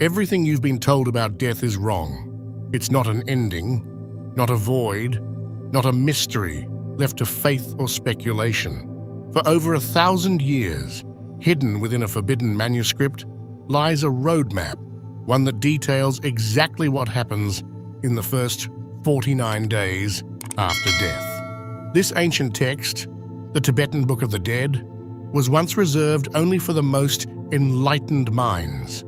Everything you've been told about death is wrong. It's not an ending, not a void, not a mystery left to faith or speculation. For over 1,000 years, hidden within a forbidden manuscript, lies a roadmap, one that details exactly what happens in the first 49 days after death. This ancient text, the Tibetan Book of the Dead, was once reserved only for the most enlightened minds,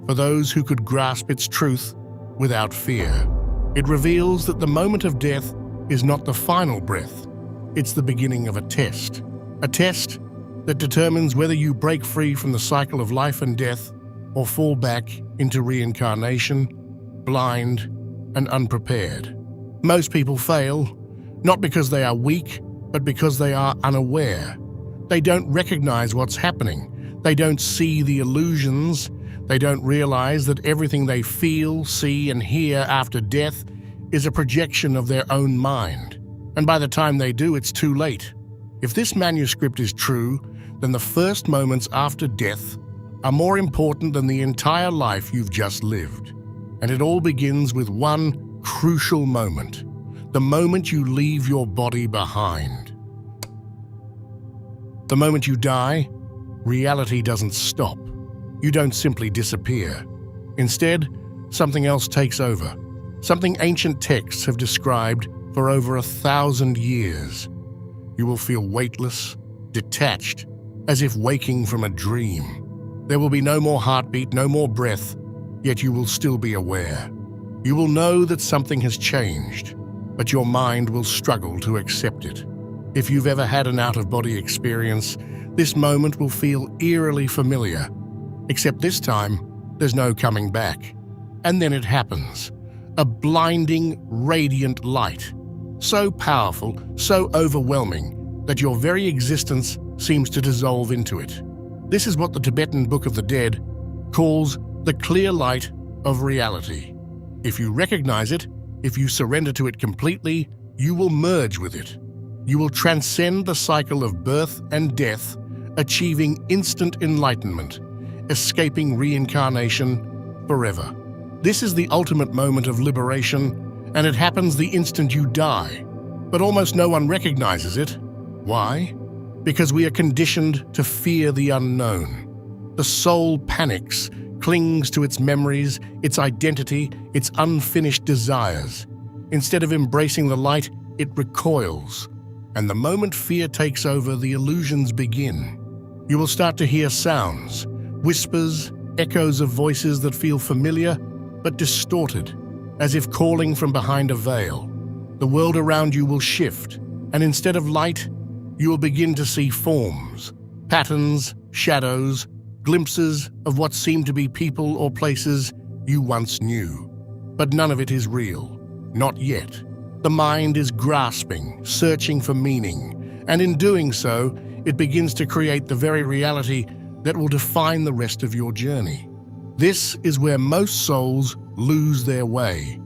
for those who could grasp its truth without fear. It reveals that the moment of death is not the final breath, it's the beginning of a test that determines whether you break free from the cycle of life and death or fall back into reincarnation, blind and unprepared. Most people fail, not because they are weak, but because they are unaware. They don't recognize what's happening. They don't see the illusions. They don't realize that everything they feel, see, and hear after death is a projection of their own mind. And by the time they do, it's too late. If this manuscript is true, then the first moments after death are more important than the entire life you've just lived. And it all begins with one crucial moment, the moment you leave your body behind. The moment you die, reality doesn't stop. You don't simply disappear. Instead, something else takes over, something ancient texts have described for over 1,000 years. You will feel weightless, detached, as if waking from a dream. There will be no more heartbeat, no more breath, yet you will still be aware. You will know that something has changed, but your mind will struggle to accept it. If you've ever had an out-of-body experience, this moment will feel eerily familiar, except this time, there's no coming back. And then it happens. A blinding, radiant light. So powerful, so overwhelming, that your very existence seems to dissolve into it. This is what the Tibetan Book of the Dead calls the clear light of reality. If you recognize it, if you surrender to it completely, you will merge with it. You will transcend the cycle of birth and death, achieving instant enlightenment, escaping reincarnation forever. This is the ultimate moment of liberation, and it happens the instant you die. But almost no one recognizes it. Why? Because we are conditioned to fear the unknown. The soul panics, clings to its memories, its identity, its unfinished desires. Instead of embracing the light, it recoils. And the moment fear takes over, the illusions begin. You will start to hear sounds, whispers, echoes of voices that feel familiar but distorted, as if calling from behind a veil. The world around you will shift, and instead of light, you will begin to see forms, patterns, shadows, glimpses of what seemed to be people or places you once knew. But none of it is real, not yet. The mind is grasping, searching for meaning, and in doing so, it begins to create the very reality that will define the rest of your journey. This is where most souls lose their way.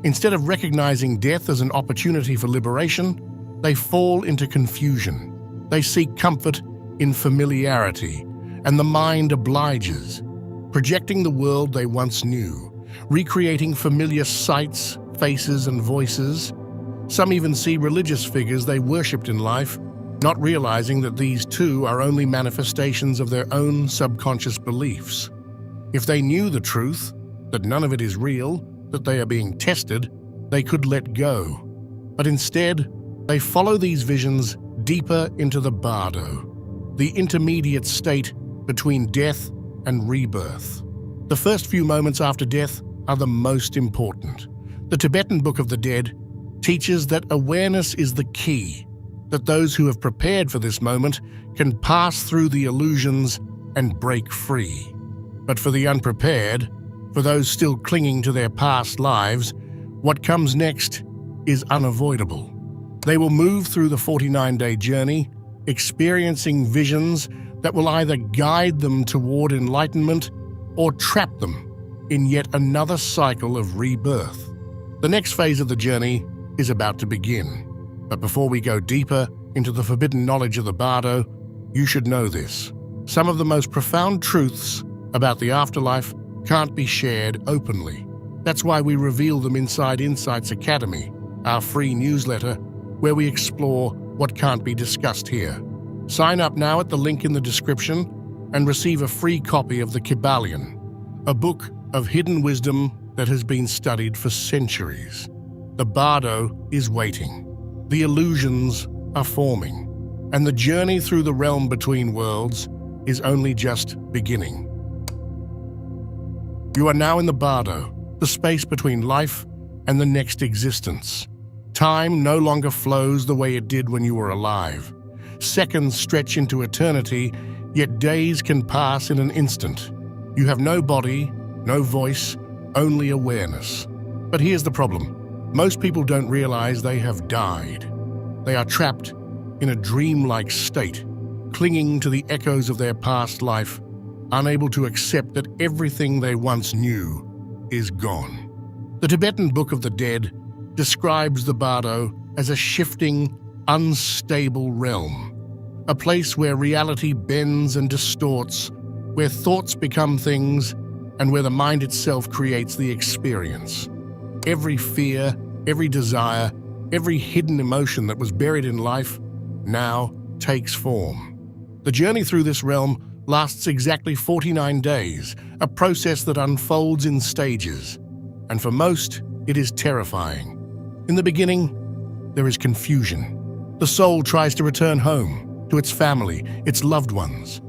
Instead of recognizing death as an opportunity for liberation, they fall into confusion. They seek comfort in familiarity, and the mind obliges, projecting the world they once knew, recreating familiar sights, faces, and voices. Some even see religious figures they worshipped in life, not realizing that these too are only manifestations of their own subconscious beliefs. If they knew the truth, that none of it is real, that they are being tested, they could let go. But instead, they follow these visions deeper into the Bardo, the intermediate state between death and rebirth. The first few moments after death are the most important. The Tibetan Book of the Dead teaches that awareness is the key, that those who have prepared for this moment can pass through the illusions and break free. But for the unprepared, for those still clinging to their past lives, what comes next is unavoidable. They will move through the 49-day journey, experiencing visions that will either guide them toward enlightenment or trap them in yet another cycle of rebirth. The next phase of the journey is about to begin. But before we go deeper into the forbidden knowledge of the Bardo, you should know this. Some of the most profound truths about the afterlife can't be shared openly. That's why we reveal them inside Insights Academy, our free newsletter, where we explore what can't be discussed here. Sign up now at the link in the description and receive a free copy of the Kybalion, a book of hidden wisdom that has been studied for centuries. The Bardo is waiting. The illusions are forming. And the journey through the realm between worlds is only just beginning. You are now in the Bardo, the space between life and the next existence. Time no longer flows the way it did when you were alive. Seconds stretch into eternity, yet days can pass in an instant. You have no body, no voice, only awareness. But here's the problem. Most people don't realize they have died. They are trapped in a dreamlike state, clinging to the echoes of their past life, unable to accept that everything they once knew is gone. The Tibetan Book of the Dead describes the Bardo as a shifting, unstable realm, a place where reality bends and distorts, where thoughts become things, and where the mind itself creates the experience. Every fear, every desire, every hidden emotion that was buried in life now takes form. The journey through this realm lasts exactly 49 days, a process that unfolds in stages. And for most, it is terrifying. In the beginning, there is confusion. The soul tries to return home, to its family, its loved ones.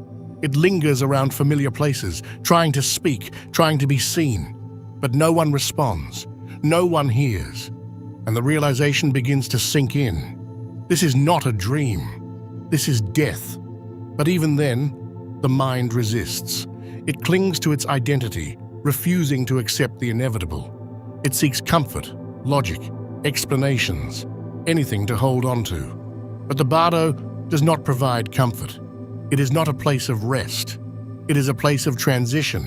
It lingers around familiar places, trying to speak, trying to be seen. But no one responds, no one hears. And the realization begins to sink in. This is not a dream. This is death. But even then, the mind resists. It clings to its identity, refusing to accept the inevitable. It seeks comfort, logic, explanations, anything to hold on to. But the Bardo does not provide comfort. It is not a place of rest. It is a place of transition,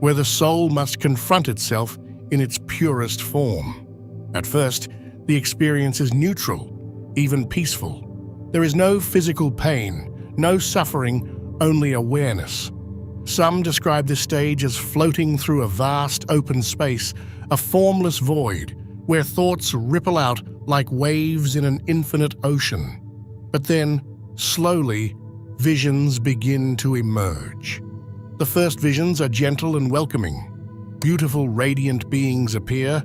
where the soul must confront itself in its purest form. At first, the experience is neutral, even peaceful. There is no physical pain, no suffering, only awareness. Some describe this stage as floating through a vast open space, a formless void, where thoughts ripple out like waves in an infinite ocean. But then, slowly, visions begin to emerge. The first visions are gentle and welcoming. Beautiful, radiant beings appear,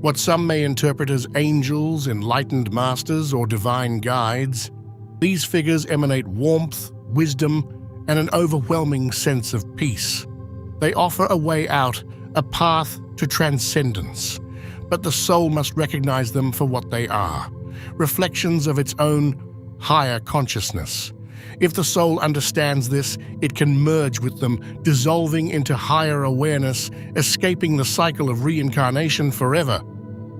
what some may interpret as angels, enlightened masters, or divine guides. These figures emanate warmth, wisdom, and an overwhelming sense of peace. They offer a way out, a path to transcendence. But the soul must recognize them for what they are, reflections of its own higher consciousness. If the soul understands this, it can merge with them, dissolving into higher awareness, escaping the cycle of reincarnation forever.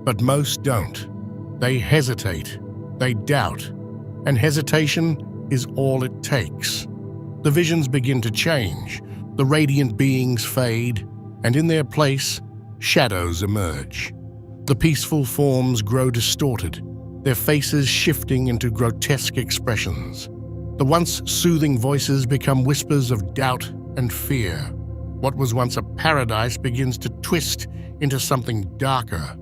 But most don't. They hesitate, they doubt, and hesitation is all it takes. The visions begin to change, the radiant beings fade, and in their place, shadows emerge. The peaceful forms grow distorted, their faces shifting into grotesque expressions. The once soothing voices become whispers of doubt and fear. What was once a paradise begins to twist into something darker.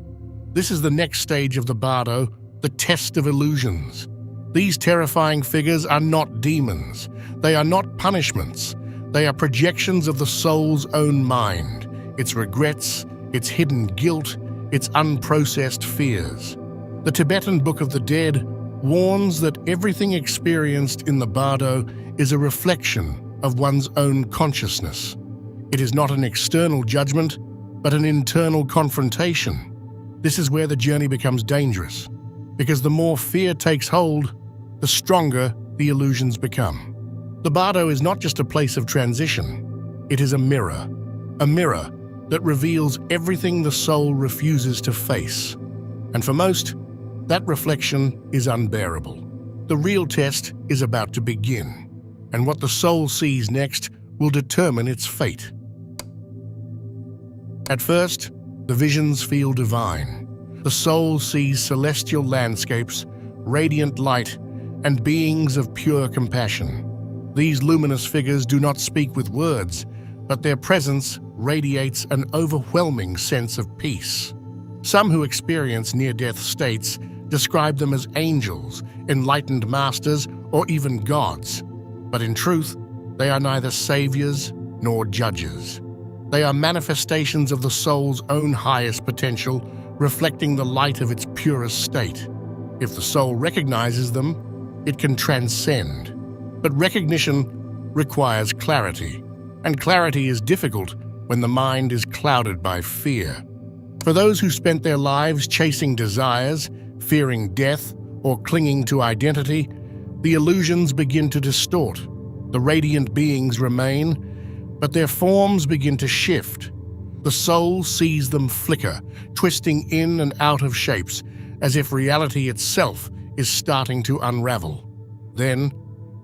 This is the next stage of the Bardo, the test of illusions. These terrifying figures are not demons. They are not punishments. They are projections of the soul's own mind, its regrets, its hidden guilt, its unprocessed fears. The Tibetan Book of the Dead warns that everything experienced in the Bardo is a reflection of one's own consciousness. It is not an external judgment, but an internal confrontation. This is where the journey becomes dangerous, because the more fear takes hold, the stronger the illusions become. The Bardo is not just a place of transition, it is a mirror that reveals everything the soul refuses to face. And for most, that reflection is unbearable. The real test is about to begin, and what the soul sees next will determine its fate. At first, the visions feel divine. The soul sees celestial landscapes, radiant light, and beings of pure compassion. These luminous figures do not speak with words, but their presence radiates an overwhelming sense of peace. Some who experience near-death states describe them as angels, enlightened masters, or even gods. But in truth, they are neither saviors nor judges. They are manifestations of the soul's own highest potential, reflecting the light of its purest state. If the soul recognizes them, it can transcend. But recognition requires clarity, and clarity is difficult when the mind is clouded by fear. For those who spent their lives chasing desires, fearing death, or clinging to identity, the illusions begin to distort. The radiant beings remain, but their forms begin to shift. The soul sees them flicker, twisting in and out of shapes, as if reality itself is starting to unravel. Then,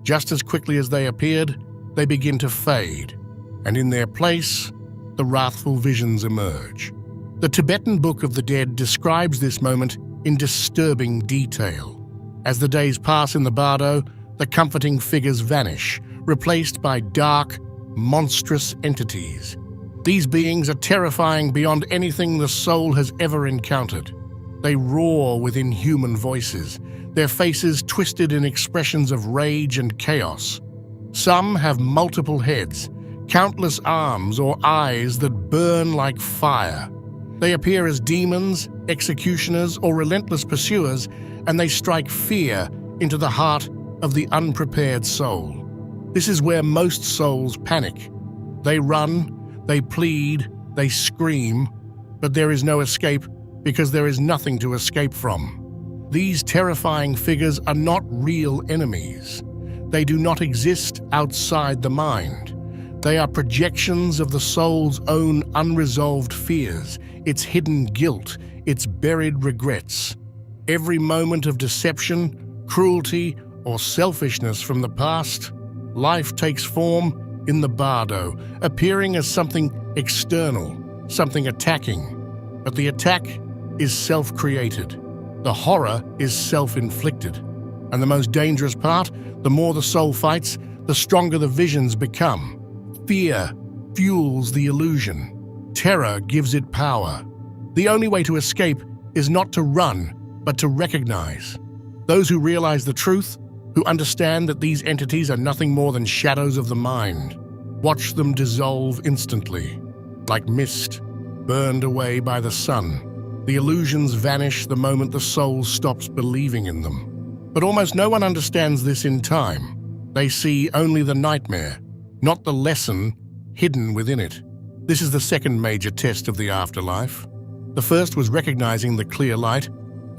just as quickly as they appeared, they begin to fade, and in their place, the wrathful visions emerge. The Tibetan Book of the Dead describes this moment in disturbing detail. As the days pass in the Bardo, the comforting figures vanish, replaced by dark, monstrous entities. These beings are terrifying beyond anything the soul has ever encountered. They roar with inhuman voices, their faces twisted in expressions of rage and chaos. Some have multiple heads, countless arms or eyes that burn like fire. They appear as demons, executioners, or relentless pursuers, and they strike fear into the heart of the unprepared soul. This is where most souls panic. They run, they plead, they scream, but there is no escape because there is nothing to escape from. These terrifying figures are not real enemies. They do not exist outside the mind. They are projections of the soul's own unresolved fears, its hidden guilt, its buried regrets. Every moment of deception, cruelty, or selfishness from the past, life takes form in the Bardo, appearing as something external, something attacking. But the attack is self-created. The horror is self-inflicted. And the most dangerous part, the more the soul fights, the stronger the visions become. Fear fuels the illusion. Terror gives it power. The only way to escape is not to run, but to recognize. Those who realize the truth, who understand that these entities are nothing more than shadows of the mind, watch them dissolve instantly, like mist burned away by the sun. The illusions vanish the moment the soul stops believing in them. But almost no one understands this in time. They see only the nightmare, not the lesson hidden within it. This is the second major test of the afterlife. The first was recognizing the clear light,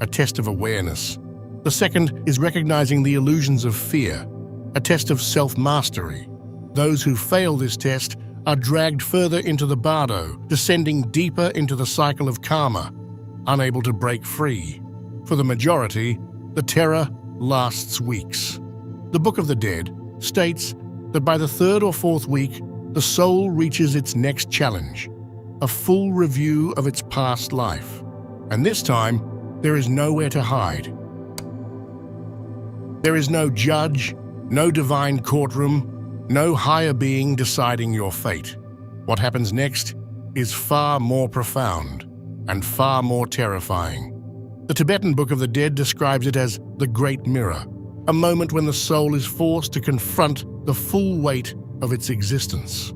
a test of awareness. The second is recognizing the illusions of fear, a test of self-mastery. Those who fail this test are dragged further into the Bardo, descending deeper into the cycle of karma, unable to break free. For the majority, the terror lasts weeks. The Book of the Dead states that by the third or fourth week, the soul reaches its next challenge, a full review of its past life. And this time, there is nowhere to hide. There is no judge, no divine courtroom, no higher being deciding your fate. What happens next is far more profound and far more terrifying. The Tibetan Book of the Dead describes it as the Great Mirror, a moment when the soul is forced to confront the full weight of its existence.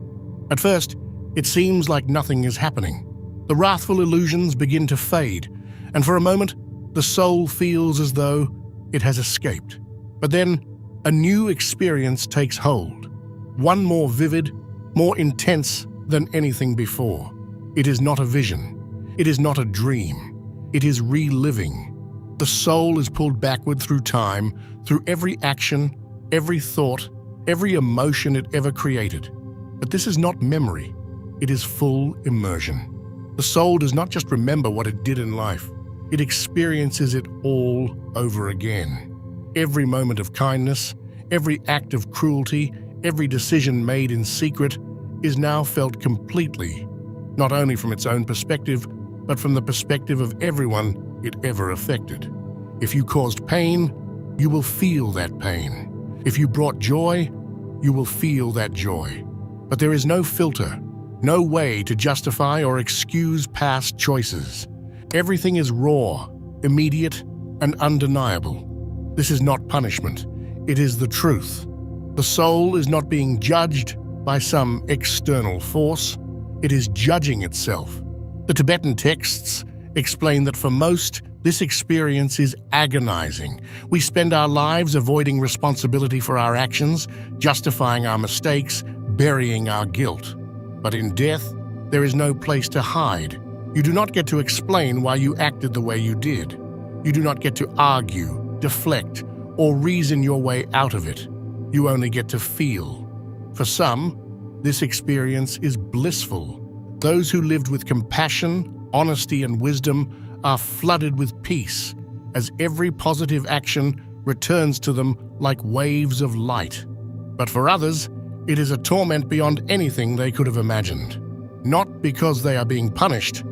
At first, it seems like nothing is happening. The wrathful illusions begin to fade, and for a moment, the soul feels as though it has escaped. But then, a new experience takes hold, one more vivid, more intense than anything before. It is not a vision. It is not a dream. It is reliving. The soul is pulled backward through time, through every action, every thought, every emotion it ever created. But this is not memory. It is full immersion. The soul does not just remember what it did in life. It experiences it all over again. Every moment of kindness, every act of cruelty, every decision made in secret is now felt completely, not only from its own perspective, but from the perspective of everyone it ever affected. If you caused pain, you will feel that pain. If you brought joy, you will feel that joy. But there is no filter, no way to justify or excuse past choices. Everything is raw, immediate, and undeniable. This is not punishment. It is the truth. The soul is not being judged by some external force. It is judging itself. The Tibetan texts explain that for most, this experience is agonizing. We spend our lives avoiding responsibility for our actions, justifying our mistakes, burying our guilt. But in death, there is no place to hide. You do not get to explain why you acted the way you did. You do not get to argue, deflect, or reason your way out of it. You only get to feel. For some, this experience is blissful. Those who lived with compassion, honesty, and wisdom are flooded with peace, as every positive action returns to them like waves of light. But for others, it is a torment beyond anything they could have imagined. Not because they are being punished,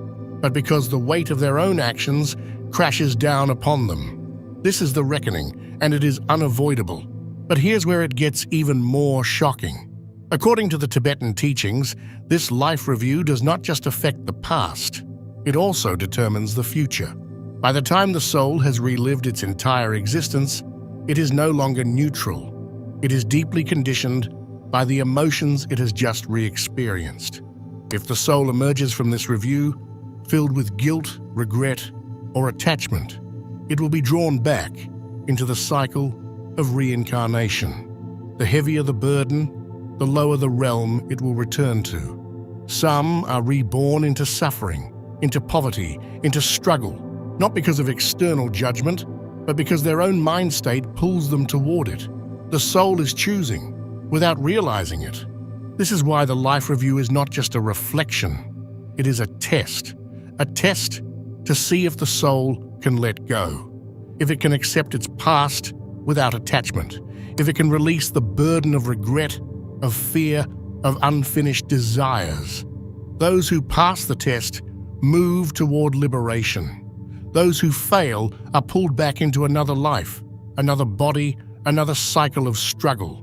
but because the weight of their own actions crashes down upon them. This is the reckoning, and it is unavoidable. But here's where it gets even more shocking. According to the Tibetan teachings, this life review does not just affect the past, it also determines the future. By the time the soul has relived its entire existence, it is no longer neutral. It is deeply conditioned by the emotions it has just re-experienced. If the soul emerges from this review filled with guilt, regret, or attachment, it will be drawn back into the cycle of reincarnation. The heavier the burden, the lower the realm it will return to. Some are reborn into suffering, into poverty, into struggle, not because of external judgment, but because their own mind state pulls them toward it. The soul is choosing, without realizing it. This is why the life review is not just a reflection, it is a test to see if the soul can let go, if it can accept its past without attachment, if it can release the burden of regret, of fear, of unfinished desires. Those who pass the test move toward liberation. Those who fail are pulled back into another life, another body, another cycle of struggle.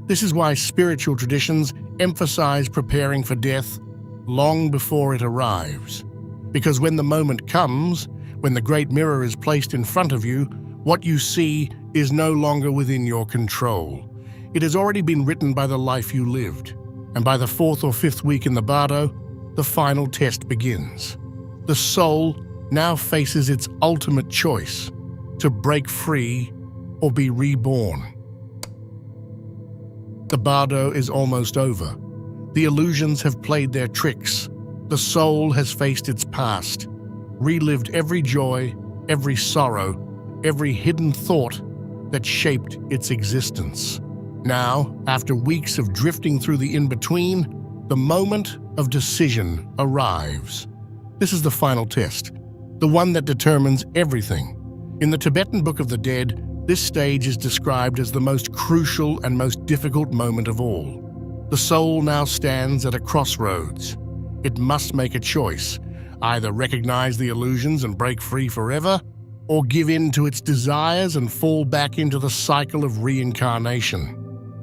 This is why spiritual traditions emphasize preparing for death long before it arrives. Because when the moment comes, when the great mirror is placed in front of you, what you see is no longer within your control. It has already been written by the life you lived. And by the 4th or 5th week in the Bardo, the final test begins. The soul now faces its ultimate choice, to break free or be reborn. The Bardo is almost over. The illusions have played their tricks. The soul has faced its past, relived every joy, every sorrow, every hidden thought that shaped its existence. Now, after weeks of drifting through the in-between, the moment of decision arrives. This is the final test, the one that determines everything. In the Tibetan Book of the Dead, this stage is described as the most crucial and most difficult moment of all. The soul now stands at a crossroads. It must make a choice, either recognize the illusions and break free forever, or give in to its desires and fall back into the cycle of reincarnation.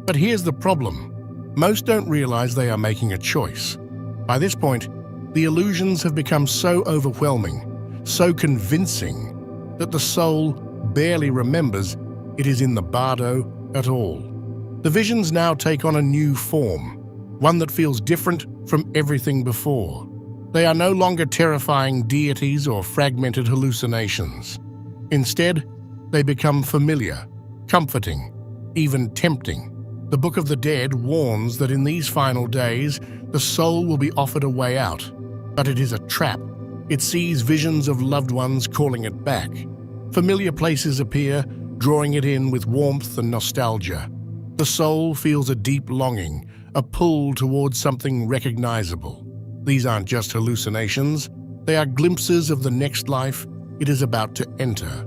But here's the problem. Most don't realize they are making a choice. By this point, the illusions have become so overwhelming, so convincing, that the soul barely remembers it is in the Bardo at all. The visions now take on a new form, one that feels different from everything before. They are no longer terrifying deities or fragmented hallucinations. Instead, they become familiar, comforting, even tempting. The Book of the Dead warns that in these final days, the soul will be offered a way out. But it is a trap. It sees visions of loved ones calling it back. Familiar places appear, drawing it in with warmth and nostalgia. The soul feels a deep longing, a pull towards something recognizable. These aren't just hallucinations. They are glimpses of the next life it is about to enter.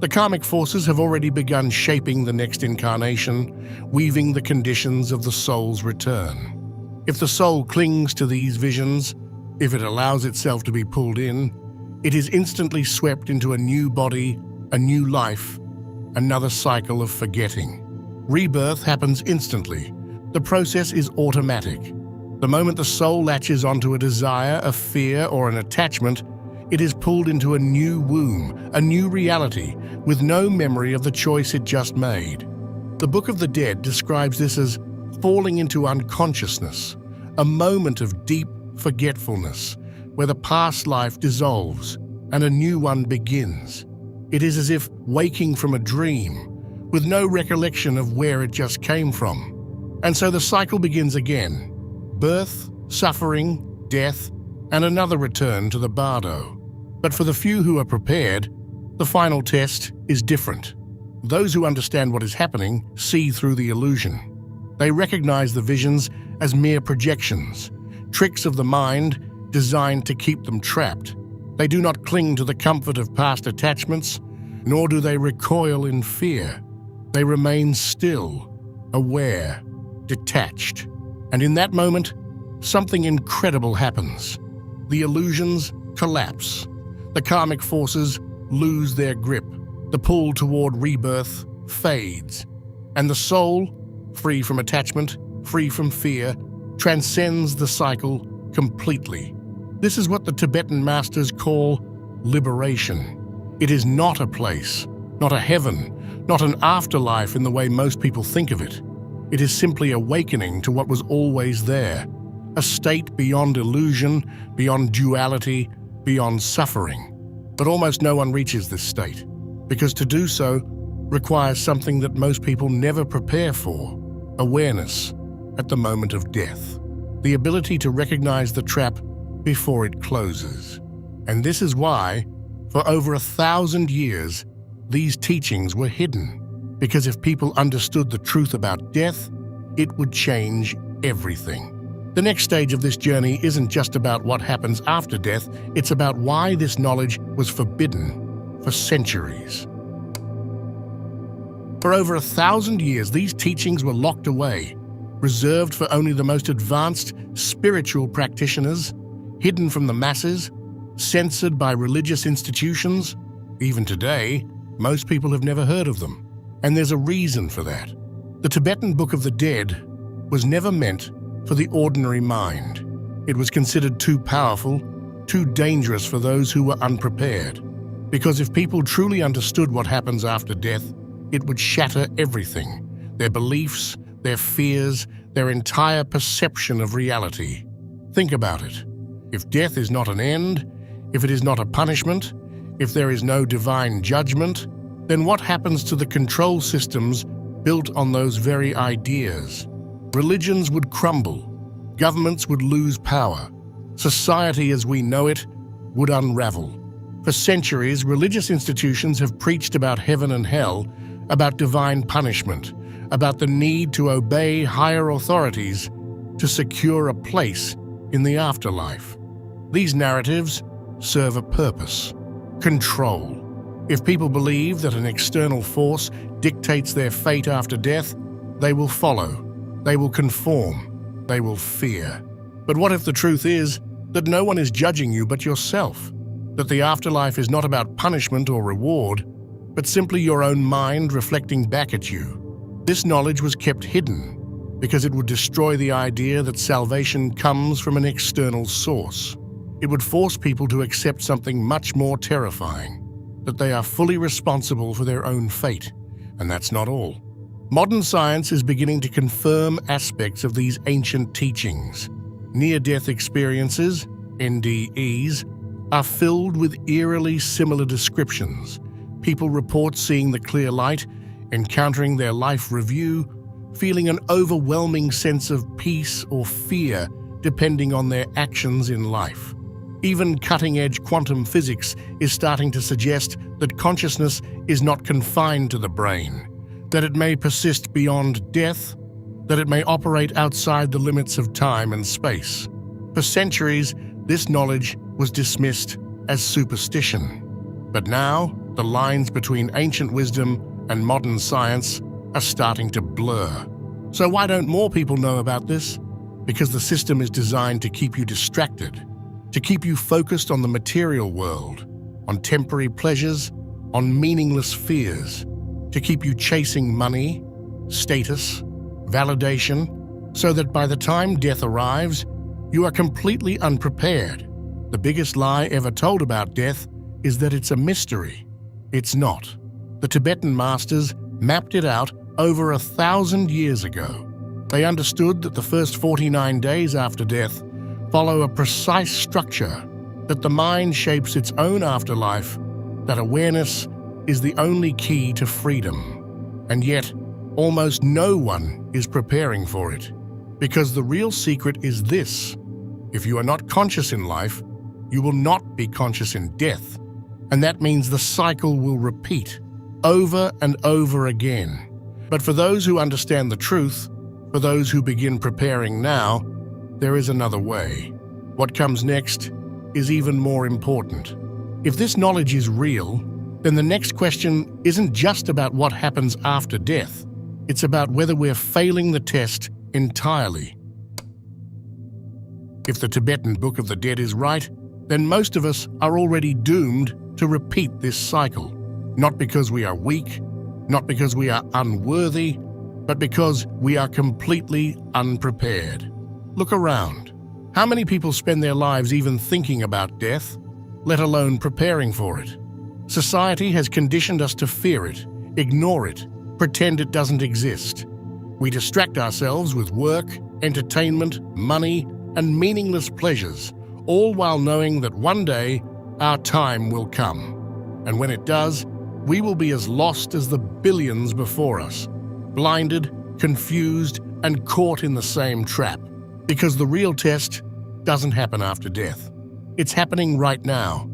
The karmic forces have already begun shaping the next incarnation, weaving the conditions of the soul's return. If the soul clings to these visions, if it allows itself to be pulled in, it is instantly swept into a new body, a new life, another cycle of forgetting. Rebirth happens instantly. The process is automatic. The moment the soul latches onto a desire, a fear, or an attachment, it is pulled into a new womb, a new reality, with no memory of the choice it just made. The Book of the Dead describes this as falling into unconsciousness, a moment of deep forgetfulness, where the past life dissolves and a new one begins. It is as if waking from a dream, with no recollection of where it just came from. And so the cycle begins again: birth, suffering, death, and another return to the Bardo. But for the few who are prepared, the final test is different. Those who understand what is happening see through the illusion. They recognize the visions as mere projections, tricks of the mind designed to keep them trapped. They do not cling to the comfort of past attachments, nor do they recoil in fear. They remain still, aware, detached. And in that moment, something incredible happens. The illusions collapse. The karmic forces lose their grip. The pull toward rebirth fades. And the soul, free from attachment, free from fear, transcends the cycle completely. This is what the Tibetan masters call liberation. It is not a place, not a heaven, not an afterlife in the way most people think of it. It is simply awakening to what was always there, a state beyond illusion, beyond duality, beyond suffering. But almost no one reaches this state, because to do so requires something that most people never prepare for: awareness at the moment of death, the ability to recognize the trap before it closes. And this is why, for over 1,000 years, these teachings were hidden, because if people understood the truth about death, it would change everything. The next stage of this journey isn't just about what happens after death, it's about why this knowledge was forbidden for centuries. For over 1,000 years, these teachings were locked away, reserved for only the most advanced spiritual practitioners, hidden from the masses, censored by religious institutions. Even today, most people have never heard of them. And there's a reason for that. The Tibetan Book of the Dead was never meant for the ordinary mind. It was considered too powerful, too dangerous for those who were unprepared. Because if people truly understood what happens after death, it would shatter everything: their beliefs, their fears, their entire perception of reality. Think about it. If death is not an end, if it is not a punishment, if there is no divine judgment, then what happens to the control systems built on those very ideas? Religions would crumble, governments would lose power, society as we know it would unravel. For centuries, religious institutions have preached about heaven and hell, about divine punishment, about the need to obey higher authorities to secure a place in the afterlife. These narratives serve a purpose: control. If people believe that an external force dictates their fate after death, they will follow, they will conform, they will fear. But what if the truth is that no one is judging you but yourself? That the afterlife is not about punishment or reward, but simply your own mind reflecting back at you. This knowledge was kept hidden because it would destroy the idea that salvation comes from an external source. It would force people to accept something much more terrifying: that they are fully responsible for their own fate. And that's not all. Modern science is beginning to confirm aspects of these ancient teachings. Near-death experiences, NDEs, are filled with eerily similar descriptions. People report seeing the clear light, encountering their life review, feeling an overwhelming sense of peace or fear depending on their actions in life. Even cutting-edge quantum physics is starting to suggest that consciousness is not confined to the brain, that it may persist beyond death, that it may operate outside the limits of time and space. For centuries, this knowledge was dismissed as superstition. But now, the lines between ancient wisdom and modern science are starting to blur. So why don't more people know about this? Because the system is designed to keep you distracted, to keep you focused on the material world, on temporary pleasures, on meaningless fears, to keep you chasing money, status, validation, so that by the time death arrives, you are completely unprepared. The biggest lie ever told about death is that it's a mystery. It's not. The Tibetan masters mapped it out over 1,000 years ago. They understood that the first 49 days after death follow a precise structure, that the mind shapes its own afterlife, that awareness is the only key to freedom. And yet, almost no one is preparing for it. Because the real secret is this: if you are not conscious in life, you will not be conscious in death. And that means the cycle will repeat over and over again. But for those who understand the truth, for those who begin preparing now, there is another way. What comes next is even more important. If this knowledge is real, then the next question isn't just about what happens after death. It's about whether we're failing the test entirely. If the Tibetan Book of the Dead is right, then most of us are already doomed to repeat this cycle. Not because we are weak, not because we are unworthy, but because we are completely unprepared. Look around. How many people spend their lives even thinking about death, let alone preparing for it? Society has conditioned us to fear it, ignore it, pretend it doesn't exist. We distract ourselves with work, entertainment, money, and meaningless pleasures, all while knowing that one day our time will come. And when it does, we will be as lost as the billions before us, blinded, confused, and caught in the same trap. Because the real test doesn't happen after death. It's happening right now.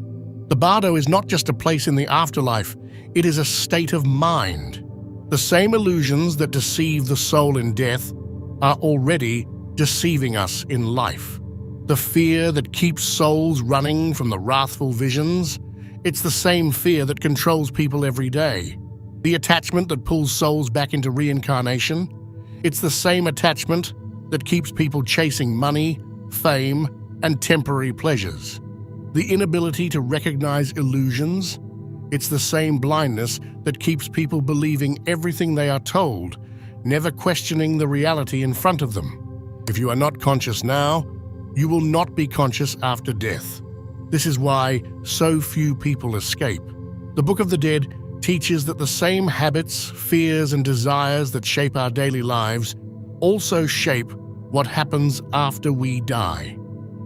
The Bardo is not just a place in the afterlife, it is a state of mind. The same illusions that deceive the soul in death are already deceiving us in life. The fear that keeps souls running from the wrathful visions, it's the same fear that controls people every day. The attachment that pulls souls back into reincarnation, it's the same attachment that keeps people chasing money, fame, and temporary pleasures. The inability to recognize illusions, it's the same blindness that keeps people believing everything they are told, never questioning the reality in front of them. If you are not conscious now, you will not be conscious after death. This is why so few people escape. The Book of the Dead teaches that the same habits, fears, and desires that shape our daily lives also shape what happens after we die.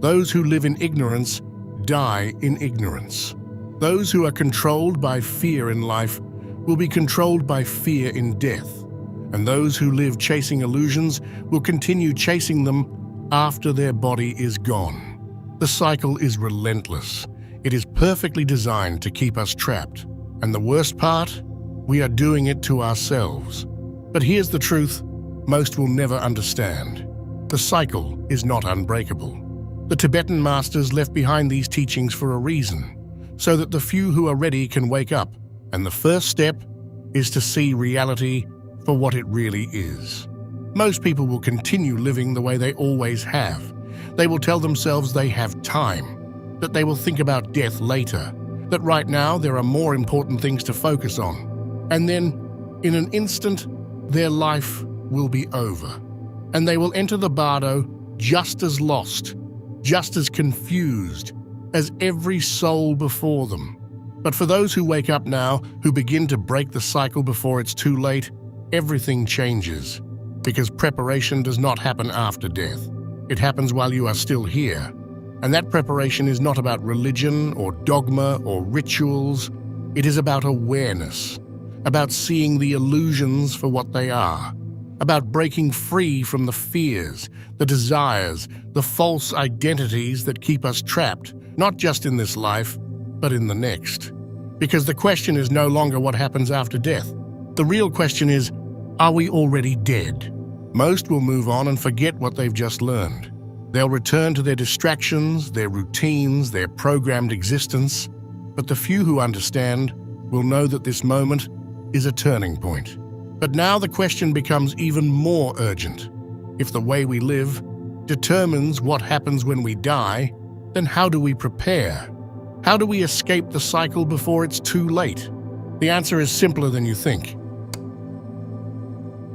Those who live in ignorance die in ignorance. Those who are controlled by fear in life will be controlled by fear in death. And those who live chasing illusions will continue chasing them after their body is gone. The cycle is relentless. It is perfectly designed to keep us trapped. And the worst part? We are doing it to ourselves. But here's the truth most will never understand. The cycle is not unbreakable. The Tibetan masters left behind these teachings for a reason, so that the few who are ready can wake up. And the first step is to see reality for what it really is. Most people will continue living the way they always have. They will tell themselves they have time, that they will think about death later, that right now there are more important things to focus on. And then, in an instant, their life will be over. And they will enter the Bardo just as lost, just as confused as every soul before them. But for those who wake up now, who begin to break the cycle before it's too late, everything changes. Because preparation does not happen after death. It happens while you are still here. And that preparation is not about religion or dogma or rituals. It is about awareness, about seeing the illusions for what they are, about breaking free from the fears, the desires, the false identities that keep us trapped, not just in this life, but in the next. Because the question is no longer what happens after death. The real question is, are we already dead? Most will move on and forget what they've just learned. They'll return to their distractions, their routines, their programmed existence. But the few who understand will know that this moment is a turning point. But now the question becomes even more urgent. If the way we live determines what happens when we die, then how do we prepare? How do we escape the cycle before it's too late? The answer is simpler than you think.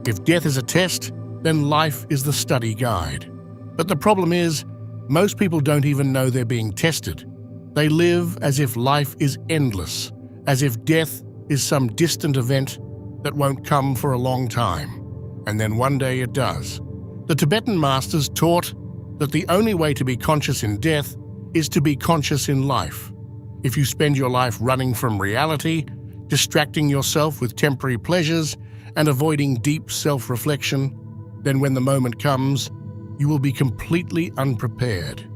If death is a test, then life is the study guide. But the problem is, most people don't even know they're being tested. They live as if life is endless, as if death is some distant event that won't come for a long time. And then one day it does. The Tibetan masters taught that the only way to be conscious in death is to be conscious in life. If you spend your life running from reality, distracting yourself with temporary pleasures, and avoiding deep self-reflection, then when the moment comes, you will be completely unprepared.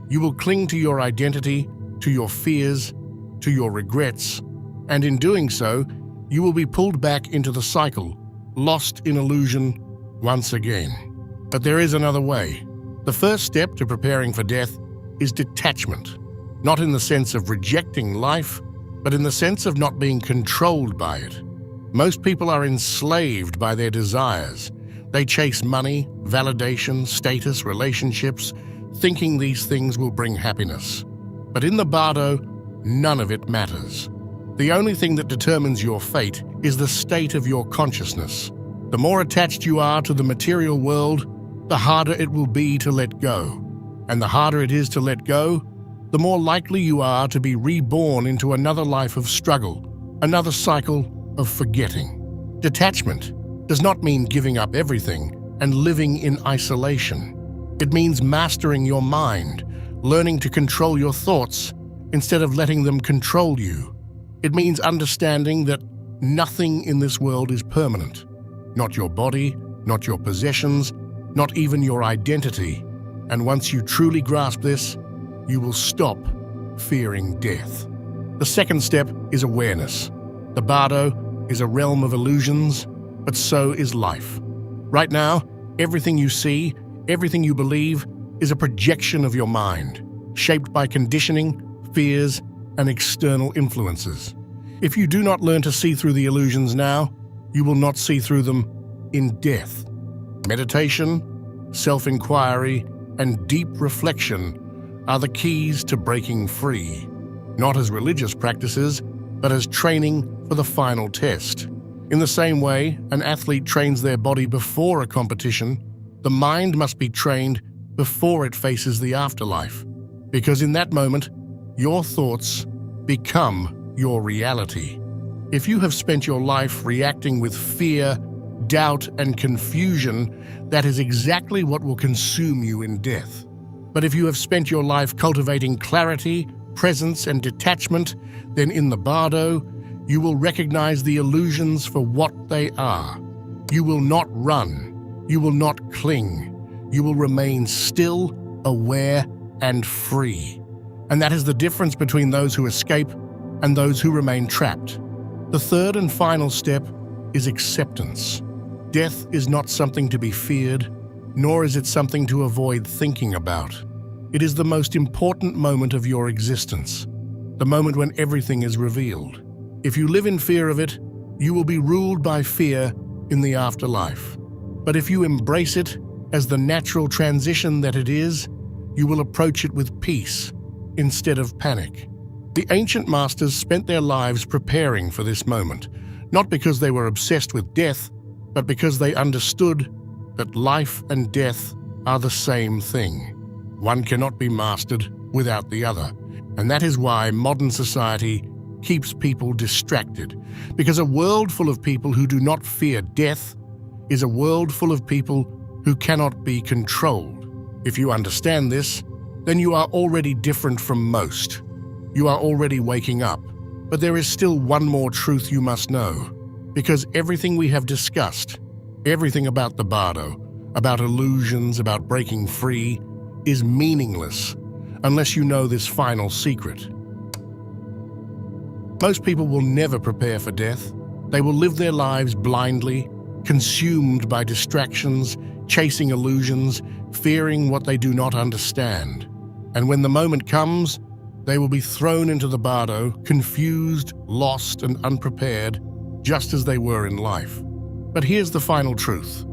You will cling to your identity, to your fears, to your regrets, and in doing so, you will be pulled back into the cycle, lost in illusion once again. But there is another way. The first step to preparing for death is detachment, not in the sense of rejecting life, but in the sense of not being controlled by it. Most people are enslaved by their desires. They chase money, validation, status, relationships, thinking these things will bring happiness. But in the Bardo, none of it matters. The only thing that determines your fate is the state of your consciousness. The more attached you are to the material world, the harder it will be to let go. And the harder it is to let go, the more likely you are to be reborn into another life of struggle, another cycle of forgetting. Detachment does not mean giving up everything and living in isolation. It means mastering your mind, learning to control your thoughts instead of letting them control you. It means understanding that nothing in this world is permanent. Not your body, not your possessions, not even your identity. And once you truly grasp this, you will stop fearing death. The second step is awareness. The Bardo is a realm of illusions, but so is life. Right now, everything you see, everything you believe, is a projection of your mind, shaped by conditioning, fears, and external influences. If you do not learn to see through the illusions now, you will not see through them in death. Meditation, self-inquiry, and deep reflection are the keys to breaking free, not as religious practices, but as training for the final test. In the same way an athlete trains their body before a competition, the mind must be trained before it faces the afterlife, because in that moment, your thoughts become your reality. If you have spent your life reacting with fear, doubt, and confusion, that is exactly what will consume you in death. But if you have spent your life cultivating clarity, presence, and detachment, then in the Bardo, you will recognize the illusions for what they are. You will not run. You will not cling. You will remain still, aware, and free. And that is the difference between those who escape and those who remain trapped. The third and final step is acceptance. Death is not something to be feared, nor is it something to avoid thinking about. It is the most important moment of your existence, the moment when everything is revealed. If you live in fear of it, you will be ruled by fear in the afterlife. But if you embrace it as the natural transition that it is, you will approach it with peace instead of panic. The ancient masters spent their lives preparing for this moment, not because they were obsessed with death, but because they understood that life and death are the same thing. One cannot be mastered without the other, and that is why modern society keeps people distracted, because a world full of people who do not fear death is a world full of people who cannot be controlled. If you understand this, then you are already different from most. You are already waking up, but there is still one more truth you must know, because everything we have discussed, everything about the Bardo, about illusions, about breaking free, is meaningless unless you know this final secret. Most people will never prepare for death. They will live their lives blindly, consumed by distractions, chasing illusions, fearing what they do not understand. And when the moment comes, they will be thrown into the Bardo, confused, lost, and unprepared, just as they were in life. But here's the final truth.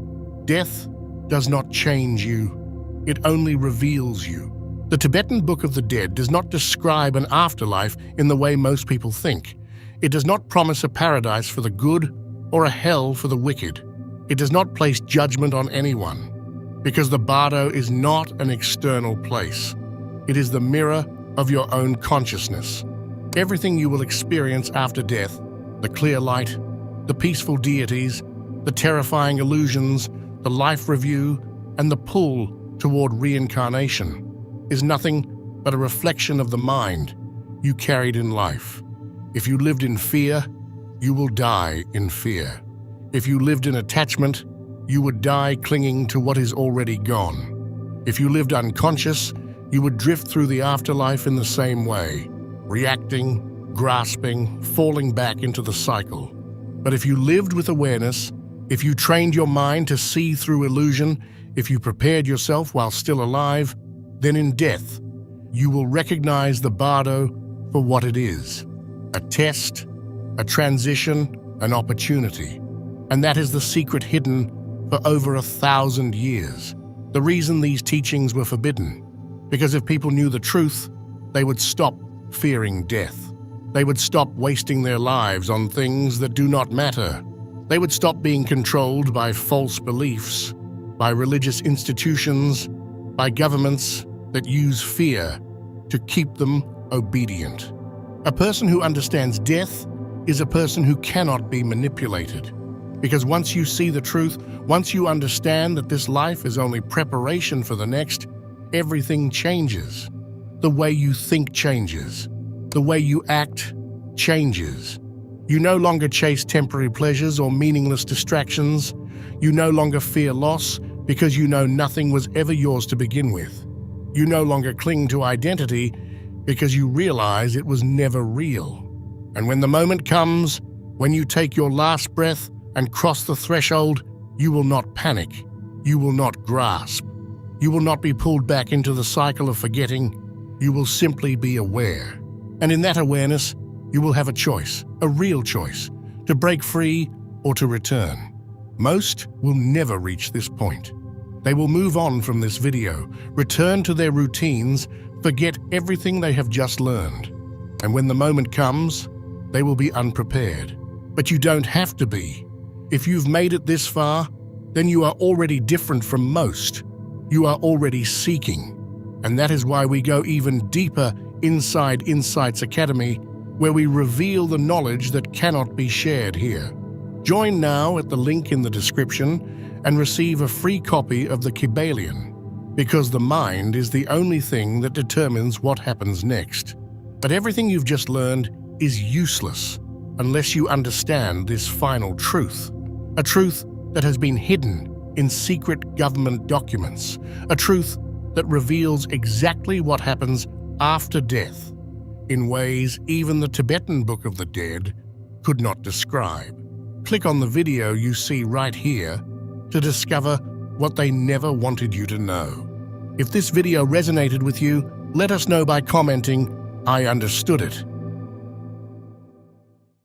Death does not change you. It only reveals you. The Tibetan Book of the Dead does not describe an afterlife in the way most people think. It does not promise a paradise for the good or a hell for the wicked. It does not place judgment on anyone, because the Bardo is not an external place. It is the mirror of your own consciousness. Everything you will experience after death, the clear light, the peaceful deities, the terrifying illusions, the life review, and the pull toward reincarnation, is nothing but a reflection of the mind you carried in life. If you lived in fear, you will die in fear. If you lived in attachment, you would die clinging to what is already gone. If you lived unconscious, you would drift through the afterlife in the same way, reacting, grasping, falling back into the cycle. But if you lived with awareness, if you trained your mind to see through illusion, if you prepared yourself while still alive, then in death, you will recognize the Bardo for what it is: a test, a transition, an opportunity. And that is the secret hidden for over 1,000 years. The reason these teachings were forbidden, because if people knew the truth, they would stop fearing death. They would stop wasting their lives on things that do not matter. They would stop being controlled by false beliefs, by religious institutions, by governments that use fear to keep them obedient. A person who understands death is a person who cannot be manipulated. Because once you see the truth, once you understand that this life is only preparation for the next, everything changes. The way you think changes. The way you act changes. You no longer chase temporary pleasures or meaningless distractions. You no longer fear loss because you know nothing was ever yours to begin with. You no longer cling to identity because you realize it was never real. And when the moment comes, when you take your last breath and cross the threshold, you will not panic. You will not grasp. You will not be pulled back into the cycle of forgetting. You will simply be aware. And in that awareness, you will have a choice, a real choice, to break free or to return. Most will never reach this point. They will move on from this video, return to their routines, forget everything they have just learned. And when the moment comes, they will be unprepared. But you don't have to be. If you've made it this far, then you are already different from most. You are already seeking. And that is why we go even deeper inside Insights Academy, where we reveal the knowledge that cannot be shared here. Join now at the link in the description and receive a free copy of the Kybalion, because the mind is the only thing that determines what happens next. But everything you've just learned is useless unless you understand this final truth, a truth that has been hidden in secret government documents, a truth that reveals exactly what happens after death in ways even the Tibetan Book of the Dead could not describe. Click on the video you see right here to discover what they never wanted you to know. If this video resonated with you, let us know by commenting, "I understood it,"